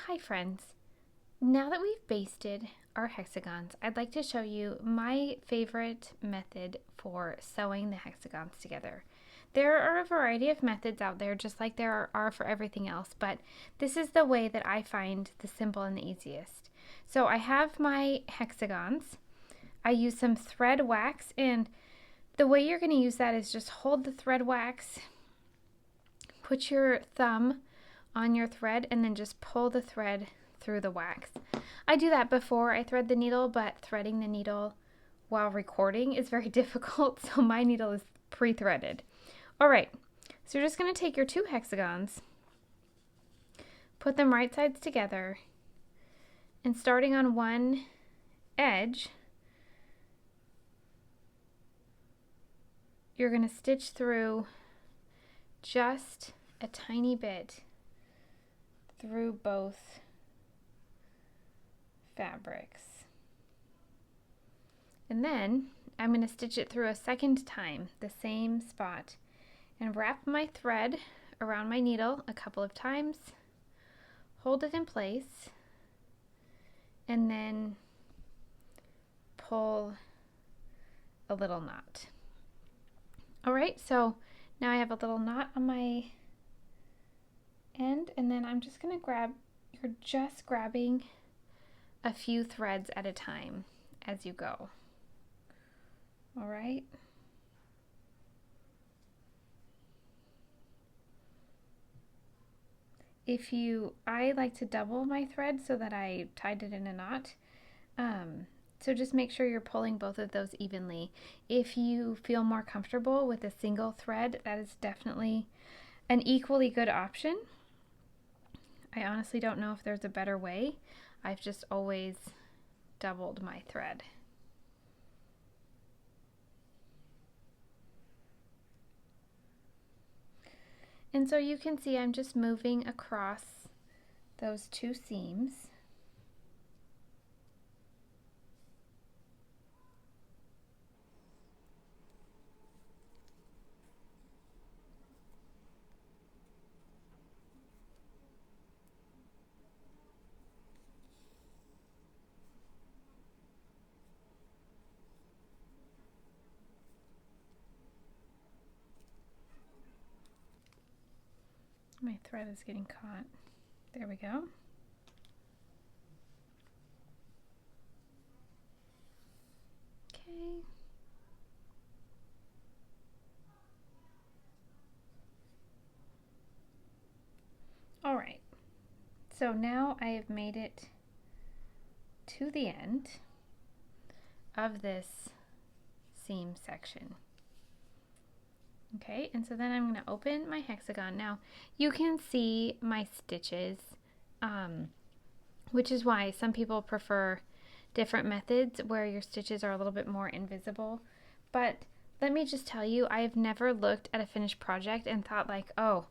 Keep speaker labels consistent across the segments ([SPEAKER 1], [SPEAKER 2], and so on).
[SPEAKER 1] Hi friends. Now that we've basted our hexagons, I'd like to show you my favorite method for sewing the hexagons together. There are a variety of methods out there, just like there are for everything else, but this is the way that I find the simple and the easiest. So I have my hexagons. I use some thread wax, and the way you're going to use that is just hold the thread wax, put your thumb on your thread, and then just pull the thread through the wax. I do that before I thread the needle, but threading the needle while recording is very difficult, so my needle is pre-threaded. All right, so you're just going to take your two hexagons, put them right sides together, and starting on one edge, you're going to stitch through just a tiny bit through both fabrics. And then I'm going to stitch it through a second time, the same spot, and wrap my thread around my needle a couple of times, hold it in place, and then pull a little knot. All right, so now I have a little knot on my end, and then I'm just going to you're just grabbing a few threads at a time as you go. All right. I like to double my thread so that I tied it in a knot. So just make sure you're pulling both of those evenly. If you feel more comfortable with a single thread, that is definitely an equally good option. I honestly don't know if there's a better way. I've just always doubled my thread. And so you can see I'm just moving across those two seams. My thread is getting caught. There we go. Okay. All right. So now I have made it to the end of this seam section. Okay, and so then I'm going to open my hexagon. Now you can see my stitches, which is why some people prefer different methods where your stitches are a little bit more invisible. But let me just tell you, I have never looked at a finished project and thought like, oh,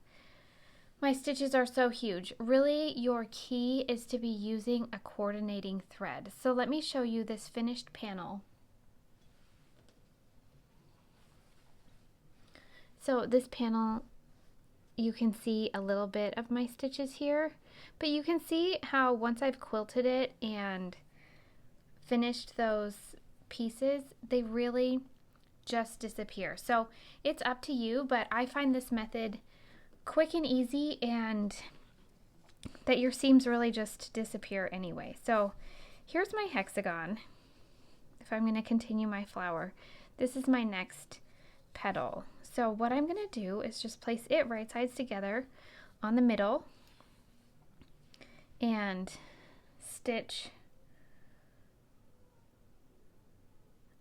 [SPEAKER 1] my stitches are so huge. Really, your key is to be using a coordinating thread. So let me show you this finished panel. So this panel, you can see a little bit of my stitches here, but you can see how once I've quilted it and finished those pieces, they really just disappear. So it's up to you, but I find this method quick and easy, and that your seams really just disappear anyway. So here's my hexagon. If I'm going to continue my flower, this is my next petal. So what I'm going to do is just place it right sides together on the middle and stitch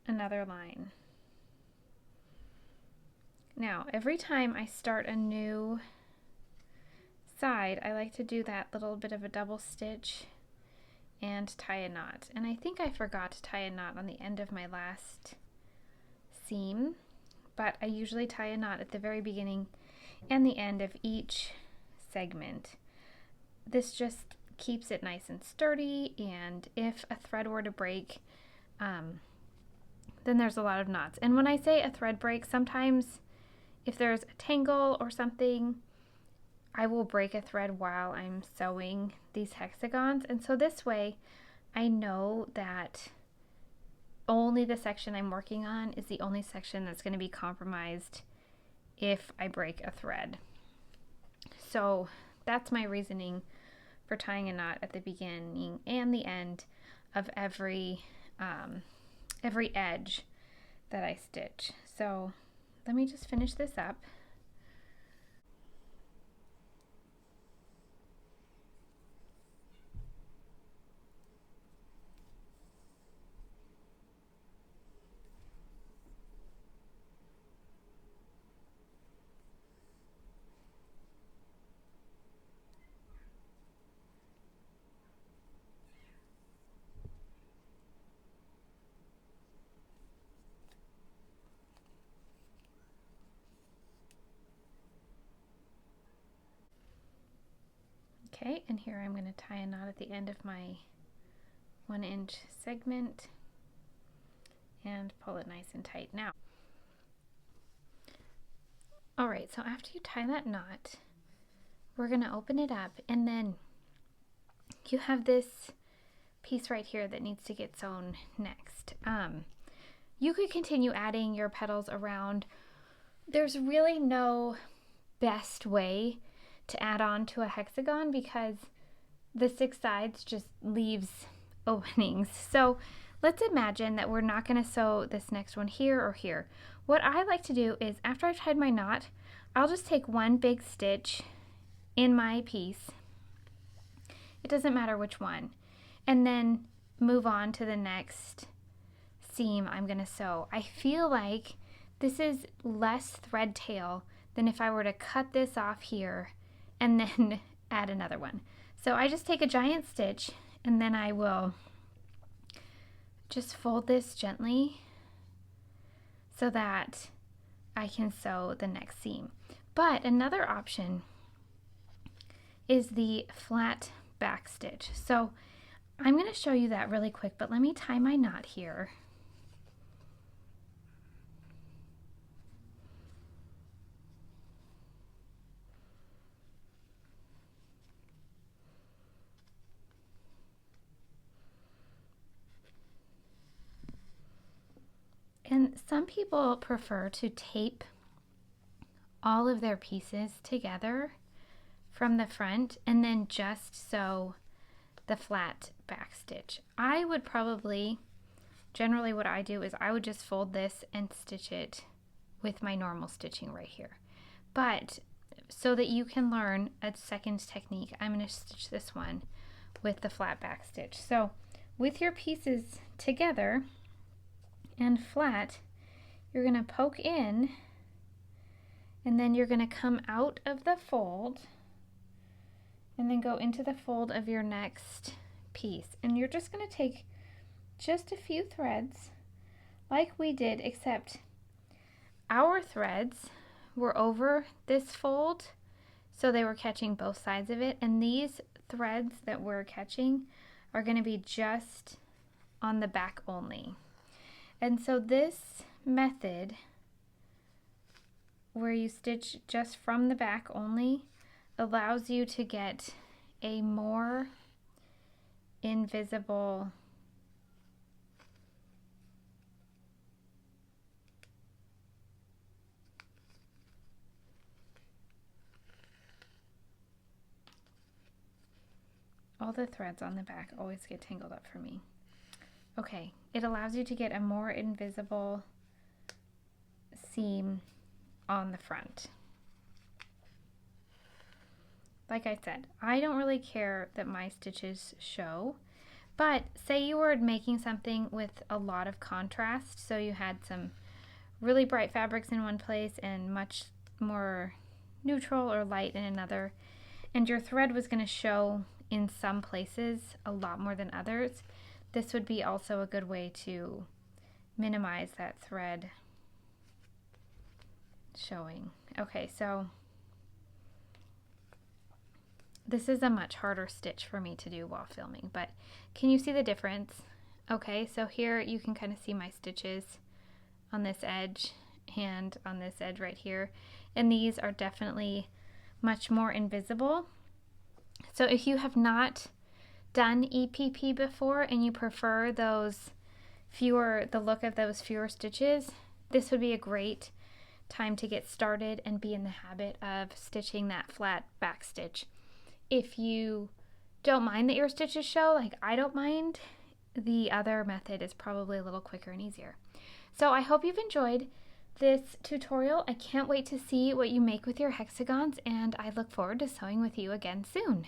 [SPEAKER 1] another line. Now, every time I start a new side, I like to do that little bit of a double stitch and tie a knot. And I think I forgot to tie a knot on the end of my last seam, but I usually tie a knot at the very beginning and the end of each segment. This just keeps it nice and sturdy, and if a thread were to break, then there's a lot of knots. And when I say a thread break, sometimes if there's a tangle or something, I will break a thread while I'm sewing these hexagons. And so this way I know that only the section I'm working on is the only section that's going to be compromised if I break a thread. So that's my reasoning for tying a knot at the beginning and the end of every edge that I stitch. So let me just finish this up. Okay, and here I'm going to tie a knot at the end of my 1-inch segment and pull it nice and tight now. Alright, so after you tie that knot, we're going to open it up, and then you have this piece right here that needs to get sewn next. You could continue adding your petals around. There's really no best way to add on to a hexagon because the 6 sides just leaves openings. So let's imagine that we're not going to sew this next one here or here. What I like to do is after I've tied my knot, I'll just take one big stitch in my piece. It doesn't matter which one. And then move on to the next seam I'm going to sew. I feel like this is less thread tail than if I were to cut this off here and then add another one. So I just take a giant stitch and then I will just fold this gently so that I can sew the next seam. But another option is the flat back stitch. So I'm going to show you that really quick, but let me tie my knot here. And some people prefer to tape all of their pieces together from the front and then just sew the flat back stitch. I would probably, generally what I do is I would just fold this and stitch it with my normal stitching right here. But so that you can learn a second technique, I'm going to stitch this one with the flat back stitch. So with your pieces together and flat, you're going to poke in and then you're going to come out of the fold and then go into the fold of your next piece. And you're just going to take just a few threads like we did, except our threads were over this fold, so they were catching both sides of it, and these threads that we're catching are going to be just on the back only. And so this method where you stitch just from the back only allows you to get a more invisible all the threads on the back always get tangled up for me. Okay, it allows you to get a more invisible seam on the front. Like I said, I don't really care that my stitches show, but say you were making something with a lot of contrast, so you had some really bright fabrics in one place and much more neutral or light in another, and your thread was going to show in some places a lot more than others. This would be also a good way to minimize that thread showing. Okay, so this is a much harder stitch for me to do while filming, but can you see the difference? Okay, so here you can kind of see my stitches on this edge and on this edge right here, and these are definitely much more invisible. So if you have not done EPP before and you prefer the look of those fewer stitches, this would be a great time to get started and be in the habit of stitching that flat back stitch. If you don't mind that your stitches show, like I don't mind, the other method is probably a little quicker and easier. So I hope you've enjoyed this tutorial. I can't wait to see what you make with your hexagons, and I look forward to sewing with you again soon.